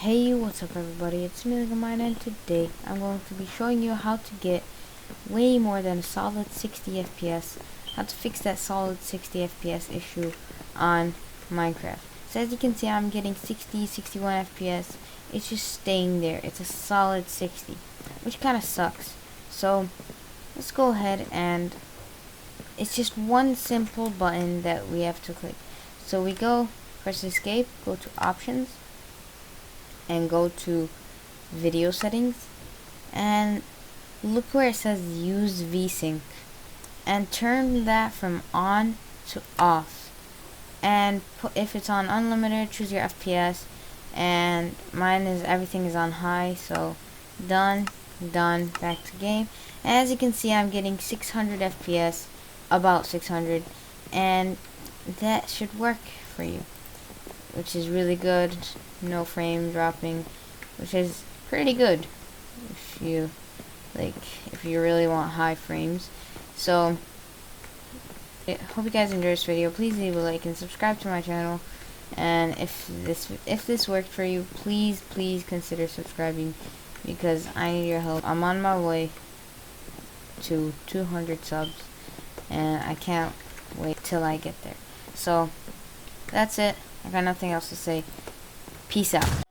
Hey, what's up everybody, it's me Mine, and today I'm going to be showing you how to get way more than a solid 60 FPS, how to fix that solid 60 FPS issue on Minecraft. So as you can see, I'm getting 60, 61 FPS, it's just staying there, it's a solid 60, which kind of sucks. So let's go ahead, and it's just one simple button that we have to click. So we go, press escape, go to options, and go to video settings, and look where it says use VSync, and turn that from on to off, and if it's on unlimited, choose your FPS, and mine is everything is on high, so done, back to game. And as you can see, I'm getting 600 FPS, about 600, and that should work for you, which is really good. No frame dropping, which is pretty good if you really want high frames. So I hope you guys enjoyed this video. Please leave a like and subscribe to my channel, and if this worked for you, please consider subscribing, because I need your help. I'm on my way to 200 subs, and I can't wait till I get there. So that's it. I got nothing else to say. Peace out.